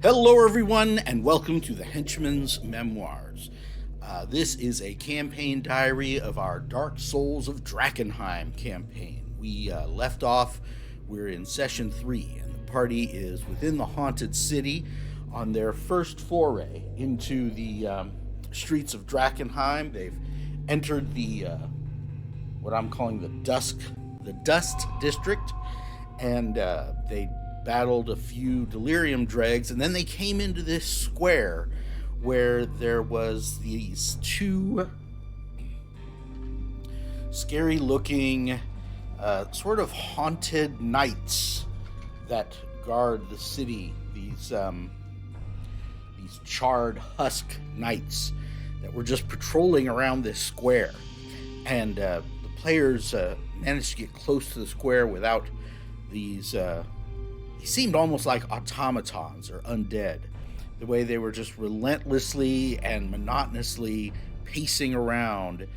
Hello everyone, and welcome to the Henchman's Memoirs. This is a campaign diary of our Dark Souls of Drakkenheim campaign. We left off, we're in session 3, and the party is within the haunted city on their first foray into the streets of Drakkenheim. They've entered the, what I'm calling the Dust District, and they battled a few delirium dregs, and then they came into this square where there was these two scary looking sort of haunted knights that guard the city, these charred husk knights that were just patrolling around this square. And the players managed to get close to the square without these they seemed almost like automatons or undead, the way they were just relentlessly and monotonously pacing around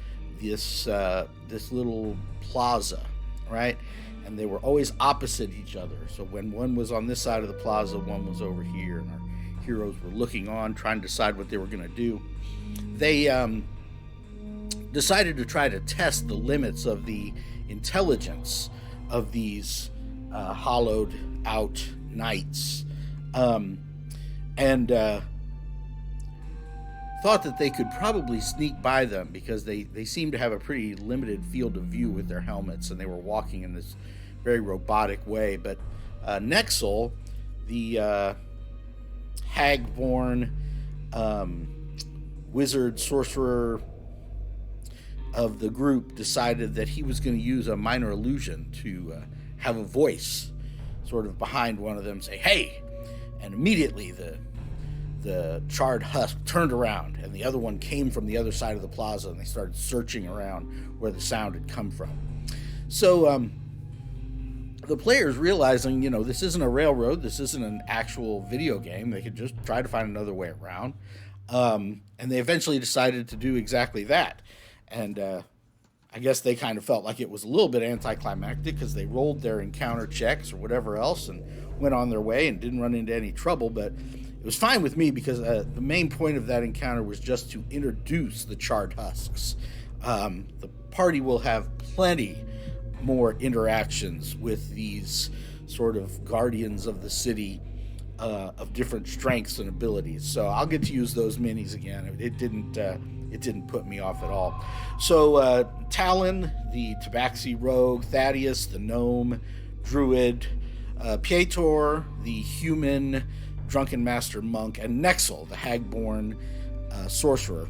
this little plaza, right? And they were always opposite each other. So when one was on this side of the plaza, one was over here, and our heroes were looking on, trying to decide what they were going to do. They decided to try to test the limits of the intelligence of these hollowed out knights, and thought that they could probably sneak by them because they seemed to have a pretty limited field of view with their helmets, and they were walking in this very robotic way. But Nexel, the hag-born wizard sorcerer of the group, decided that he was going to use a minor illusion to have a voice sort of behind one of them say, "Hey!" And immediately the charred husk turned around, and the other one came from the other side of the plaza, and they started searching around where the sound had come from. So the players, realizing, this isn't a railroad, this isn't an actual video game, they could just try to find another way around. And they eventually decided to do exactly that. And I guess they kind of felt like it was a little bit anticlimactic because they rolled their encounter checks or whatever else and went on their way and didn't run into any trouble. But it was fine with me because the main point of that encounter was just to introduce the charred husks. The party will have plenty more interactions with these sort of guardians of the city of different strengths and abilities. So I'll get to use those minis again. It didn't put me off at all. So Talon, the Tabaxi rogue, Thaddeus, the gnome druid, Pietor, the human drunken master monk, and Nexel, the hag-born sorcerer,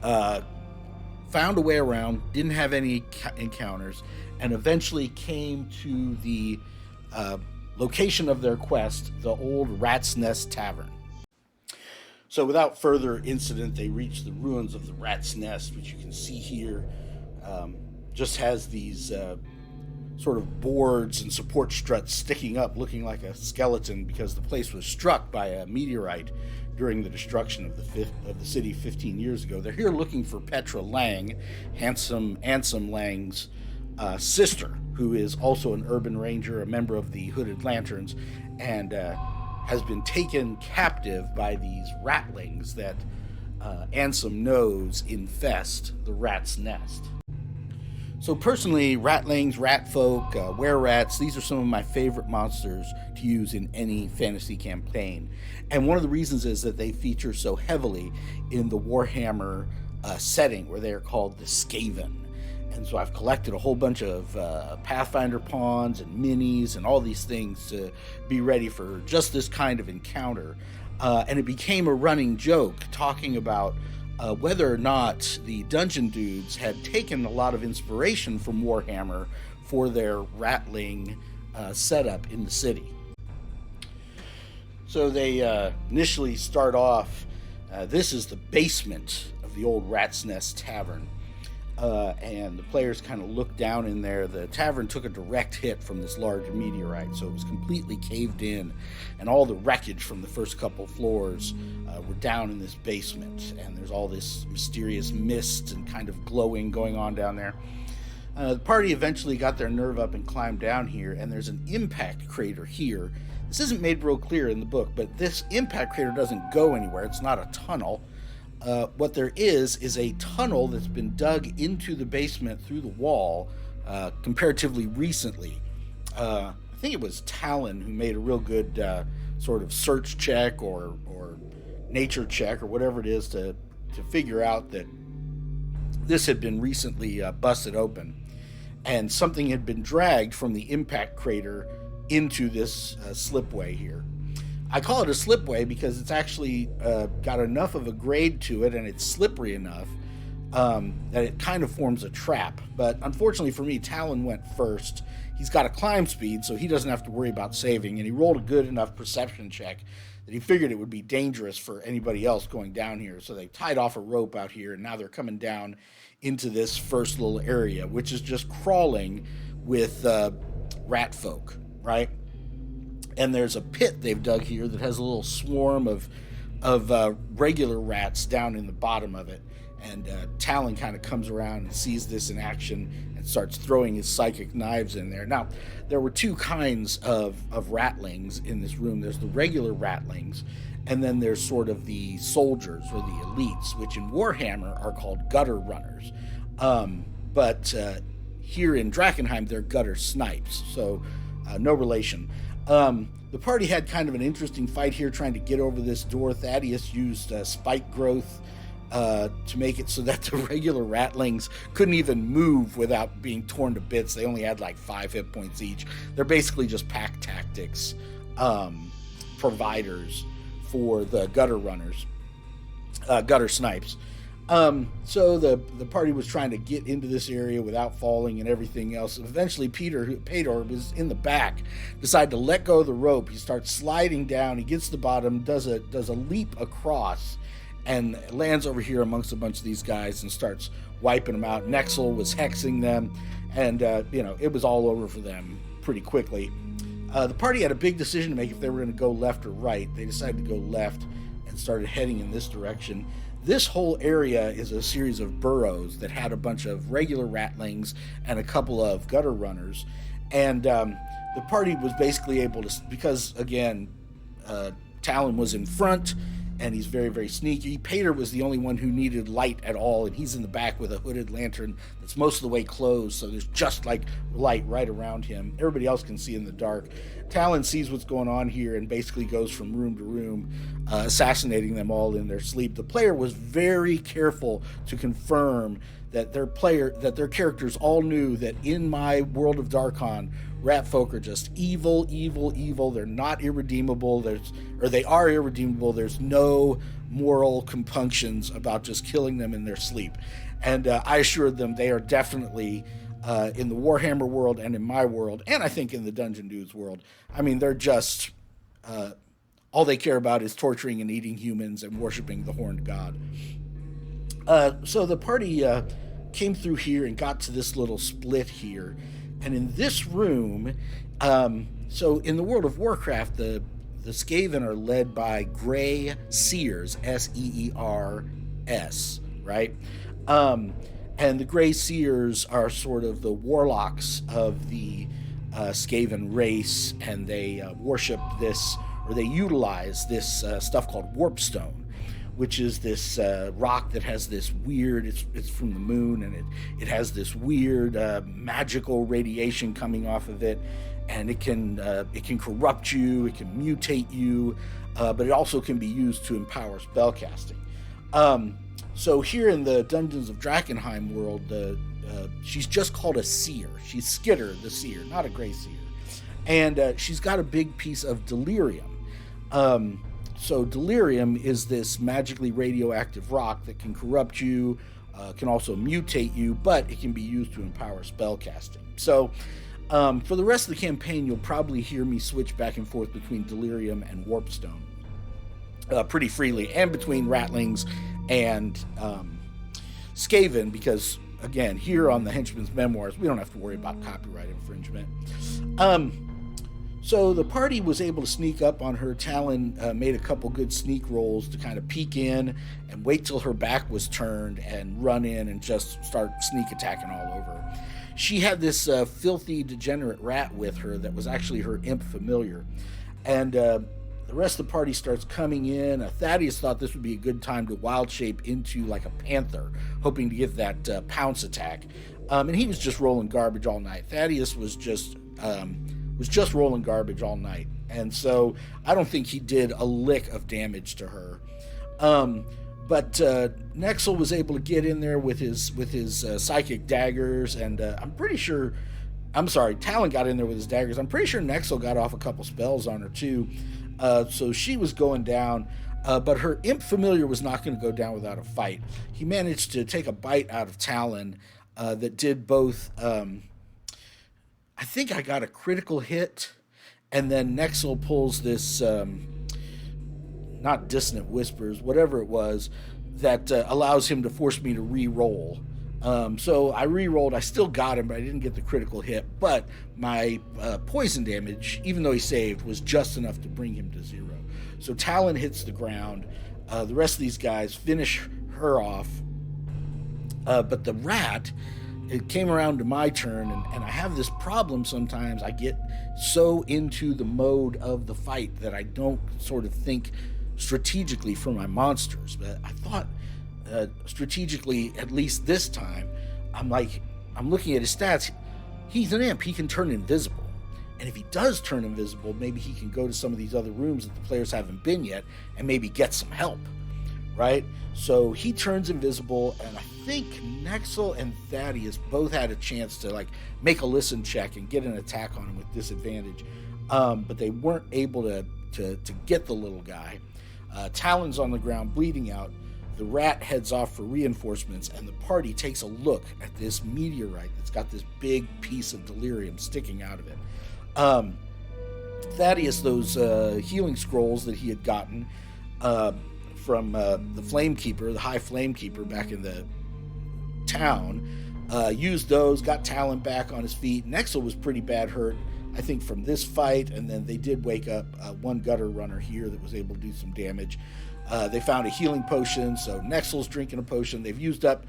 found a way around, didn't have any encounters, and eventually came to the location of their quest, the old Rat's Nest Tavern. So without further incident, they reach the ruins of the Rat's Nest, which you can see here. Just has these sort of boards and support struts sticking up, looking like a skeleton, because the place was struck by a meteorite during the destruction of the city 15 years ago. They're here looking for Petra Lang, handsome Ansem Lang's sister, who is also an urban ranger, a member of the Hooded Lanterns, and has been taken captive by these ratlings that Ansem knows infest the Rat's Nest. So personally, ratlings, ratfolk, were-rats, these are some of my favorite monsters to use in any fantasy campaign. And one of the reasons is that they feature so heavily in the Warhammer setting, where they are called the Skaven. And so I've collected a whole bunch of Pathfinder pawns and minis and all these things to be ready for just this kind of encounter. And it became a running joke talking about whether or not the Dungeon Dudes had taken a lot of inspiration from Warhammer for their Ratling setup in the city. So they initially start off, this is the basement of the old Rat's Nest Tavern. And the players kind of look down in there. The tavern took a direct hit from this large meteorite, so it was completely caved in, and all the wreckage from the first couple floors were down in this basement, and there's all this mysterious mist and kind of glowing going on down there. The party eventually got their nerve up and climbed down here, and there's an impact crater here. This isn't made real clear in the book, but this impact crater doesn't go anywhere. It's not a tunnel. What there is a tunnel that's been dug into the basement through the wall comparatively recently. I think it was Talon who made a real good sort of search check or nature check or whatever it is to figure out that this had been recently busted open, and something had been dragged from the impact crater into this slipway here. I call it a slipway because it's actually got enough of a grade to it, and it's slippery enough that it kind of forms a trap. But unfortunately for me, Talon went first. He's got a climb speed, so he doesn't have to worry about saving, and he rolled a good enough perception check that he figured it would be dangerous for anybody else going down here. So they tied off a rope out here, and now they're coming down into this first little area, which is just crawling with rat folk, right? And there's a pit they've dug here that has a little swarm of regular rats down in the bottom of it. And Talon kind of comes around and sees this in action and starts throwing his psychic knives in there. Now, there were two kinds of ratlings in this room. There's the regular ratlings, and then there's sort of the soldiers or the elites, which in Warhammer are called gutter runners. But here in Drakkenheim, they're gutter snipes, so no relation. The party had kind of an interesting fight here trying to get over this door. Thaddeus used spike growth to make it so that the regular ratlings couldn't even move without being torn to bits. They only had like 5 hit points each. They're basically just pack tactics providers for the gutter runners, gutter snipes. So the party was trying to get into this area without falling and everything else. Eventually, Pedor was in the back, decided to let go of the rope. He starts sliding down. He gets to the bottom, does a leap across, and lands over here amongst a bunch of these guys and starts wiping them out. Nexel was hexing them, and it was all over for them pretty quickly. The party had a big decision to make if they were going to go left or right. They decided to go left and started heading in this direction. This whole area is a series of burrows that had a bunch of regular ratlings and a couple of gutter runners. And the party was basically able to, because, again, Talon was in front, and he's very, very sneaky. Pedor was the only one who needed light at all, and he's in the back with a hooded lantern that's most of the way closed, so there's just like light right around him. Everybody else can see in the dark. Talon sees what's going on here and basically goes from room to room, assassinating them all in their sleep. The player was very careful to confirm that their characters all knew that in my world of Darkon, rat folk are just evil, evil, evil. They're not irredeemable. They are irredeemable. There's no moral compunctions about just killing them in their sleep. And I assured them they are definitely in the Warhammer world and in my world, and I think in the Dungeon Dudes world. I mean, they're just all they care about is torturing and eating humans and worshiping the horned god. So the party came through here and got to this little split here. And in this room, so in the World of Warcraft, the Skaven are led by gray seers, S-E-E-R-S, right? And the gray seers are sort of the warlocks of the Skaven race, and they worship this, or they utilize this stuff called warpstone, which is this rock that has this weird, it's from the moon, and it has this weird magical radiation coming off of it, and it can corrupt you, it can mutate you, but it also can be used to empower spellcasting. So here in the Dungeons of Drakkenheim world, she's just called a seer. She's Skitter the seer, not a gray seer. And she's got a big piece of delirium. So delirium is this magically radioactive rock that can corrupt you, can also mutate you, but it can be used to empower spellcasting. So for the rest of the campaign, you'll probably hear me switch back and forth between delirium and warpstone pretty freely, and between ratlings and Skaven, because, again, here on the Henchman's Memoirs, we don't have to worry about copyright infringement. So the party was able to sneak up on her. Talon made a couple good sneak rolls to kind of peek in and wait till her back was turned and run in and just start sneak attacking all over her. She had this filthy, degenerate rat with her that was actually her imp familiar. And the rest of the party starts coming in. Thaddeus thought this would be a good time to wild shape into like a panther, hoping to get that pounce attack. And he was just rolling garbage all night. Thaddeus was just rolling garbage all night. And so I don't think he did a lick of damage to her. But Nexel was able to get in there with his psychic daggers, and Talon got in there with his daggers. I'm pretty sure Nexel got off a couple spells on her too. So she was going down, but her imp familiar was not going to go down without a fight. He managed to take a bite out of Talon that did both. I think I got a critical hit, and then Nexel pulls this. Not dissonant whispers, whatever it was, that allows him to force me to re-roll. So I re-rolled. I still got him, but I didn't get the critical hit. But my poison damage, even though he saved, was just enough to bring him to 0. So Talon hits the ground. The rest of these guys finish her off. But the rat, it came around to my turn, and I have this problem sometimes. I get so into the mode of the fight that I don't sort of think strategically for my monsters. But I thought strategically, at least this time, I'm looking at his stats. He's an imp. He can turn invisible. And if he does turn invisible, maybe he can go to some of these other rooms that the players haven't been yet and maybe get some help, right? So he turns invisible, and I think Nexel and Thaddeus both had a chance to make a listen check and get an attack on him with disadvantage. But they weren't able to get the little guy. Talon's on the ground bleeding out. The rat heads off for reinforcements, and the party takes a look at this meteorite that's got this big piece of delirium sticking out of it. Thaddeus, those healing scrolls that he had gotten from the Flamekeeper, the High Flamekeeper back in the town, used those, got Talon back on his feet. Nexel was pretty bad hurt, I think, from this fight, and then they did wake up one gutter runner here that was able to do some damage. They found a healing potion, so Nexel's drinking a potion. They've used up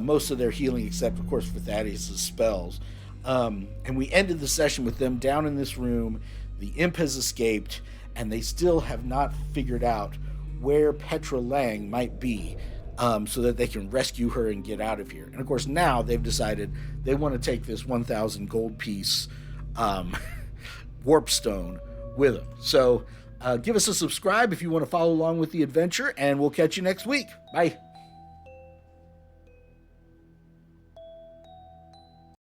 most of their healing, except, of course, for Thaddeus' spells. And we ended the session with them down in this room. The imp has escaped, and they still have not figured out where Petra Lang might be, so that they can rescue her and get out of here. And, of course, now they've decided they want to take this 1,000 gold piece warp stone with them. So give us a subscribe if you want to follow along with the adventure, and we'll catch you next week. Bye.